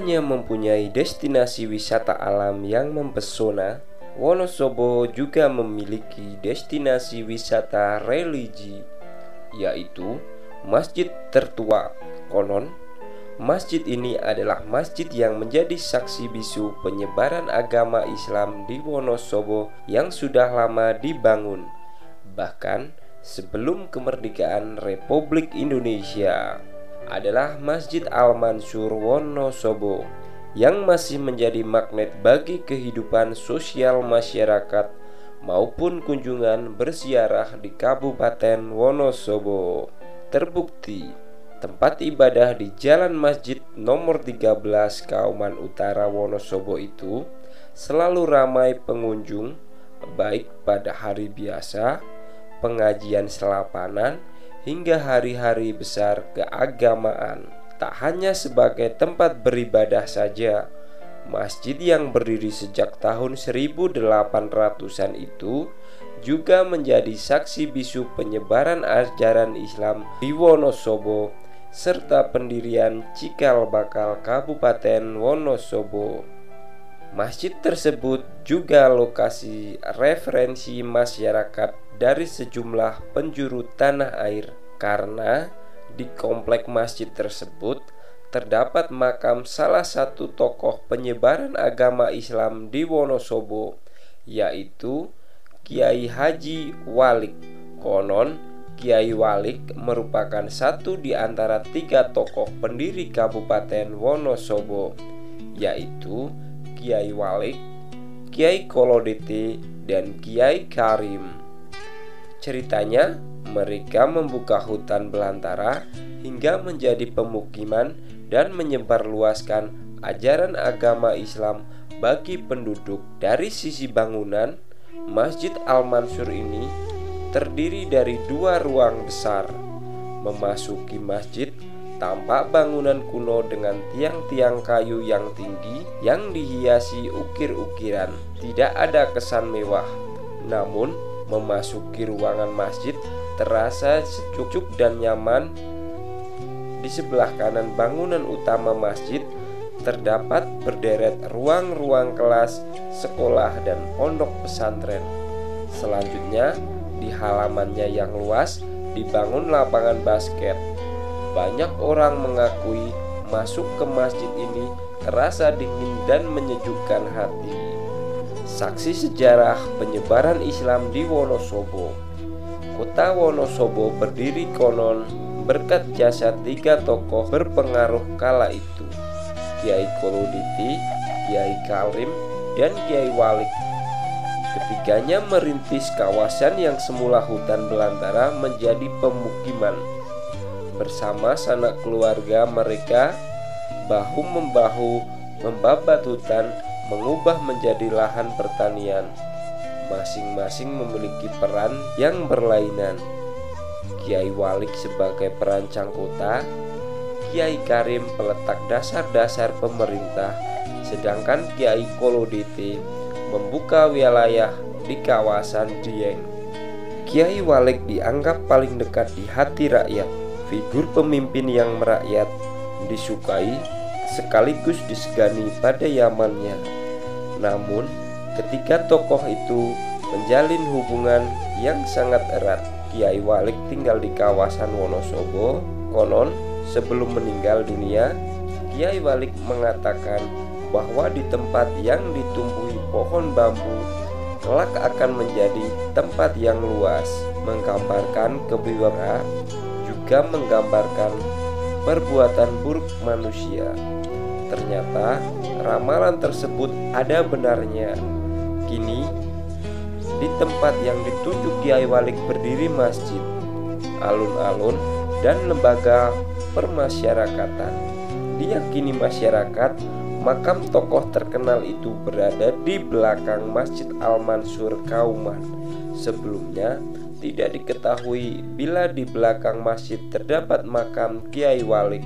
hanya mempunyai destinasi wisata alam yang mempesona, Wonosobo juga memiliki destinasi wisata religi, yaitu masjid tertua. Konon, masjid ini adalah masjid yang menjadi saksi bisu penyebaran agama Islam di Wonosobo yang sudah lama dibangun, bahkan sebelum kemerdekaan Republik Indonesia. Adalah Masjid Al-Mansur Wonosobo yang masih menjadi magnet bagi kehidupan sosial masyarakat maupun kunjungan berziarah di Kabupaten Wonosobo. Terbukti, tempat ibadah di Jalan Masjid nomor 13 Kauman Utara Wonosobo itu selalu ramai pengunjung, baik pada hari biasa, pengajian selapanan, hingga hari-hari besar keagamaan. Tak hanya sebagai tempat beribadah saja, masjid yang berdiri sejak tahun 1800-an itu juga menjadi saksi bisu penyebaran ajaran Islam di Wonosobo serta pendirian Cikal Bakal Kabupaten Wonosobo. Masjid tersebut juga lokasi referensi masyarakat dari sejumlah penjuru tanah air, karena di komplek masjid tersebut terdapat makam salah satu tokoh penyebaran agama Islam di Wonosobo, yaitu Kiai Haji Walik. Konon, Kiai Walik merupakan satu di antara 3 tokoh pendiri Kabupaten Wonosobo, yaitu Kiai Walik, Kiai Kolodete, dan Kiai Karim. Ceritanya, mereka membuka hutan belantara hingga menjadi pemukiman dan menyebarluaskan ajaran agama Islam bagi penduduk. Dari sisi bangunan, Masjid Al-Mansur ini terdiri dari 2 ruang besar. Memasuki masjid, tampak bangunan kuno dengan tiang-tiang kayu yang tinggi yang dihiasi ukir-ukiran. Tidak ada kesan mewah, namun memasuki ruangan masjid terasa sejuk dan nyaman. Di sebelah kanan bangunan utama masjid terdapat berderet ruang-ruang kelas, sekolah, dan pondok pesantren. Selanjutnya, di halamannya yang luas dibangun lapangan basket. Banyak orang mengakui masuk ke masjid ini terasa dingin dan menyejukkan hati. Saksi sejarah penyebaran Islam di Wonosobo. Kota Wonosobo berdiri konon berkat jasa 3 tokoh berpengaruh kala itu, Kiai Koloditi, Kiai Karim, dan Kiai Walik. Ketiganya merintis kawasan yang semula hutan belantara menjadi pemukiman. Bersama sanak keluarga mereka, bahu-membahu membabat hutan, mengubah menjadi lahan pertanian. Masing-masing memiliki peran yang berlainan. Kiai Walik sebagai perancang kota, Kiai Karim peletak dasar-dasar pemerintah, sedangkan Kiai Kolodete membuka wilayah di kawasan Dieng. Kiai Walik dianggap paling dekat di hati rakyat, figur pemimpin yang merakyat, disukai sekaligus disegani pada zamannya. Namun, ketika tokoh itu menjalin hubungan yang sangat erat, Kiai Walik tinggal di kawasan Wonosobo. Konon, sebelum meninggal dunia, Kiai Walik mengatakan bahwa di tempat yang ditumbuhi pohon bambu kelak akan menjadi tempat yang luas, menggambarkan kebiwara, juga menggambarkan perbuatan buruk manusia. Ternyata ramalan tersebut ada benarnya. Kini di tempat yang ditunjuk Kiai Walik berdiri masjid, alun-alun, dan lembaga permasyarakatan. Diyakini masyarakat makam tokoh terkenal itu berada di belakang Masjid Al-Mansur Kauman. Sebelumnya tidak diketahui bila di belakang masjid terdapat makam Kiai Walik.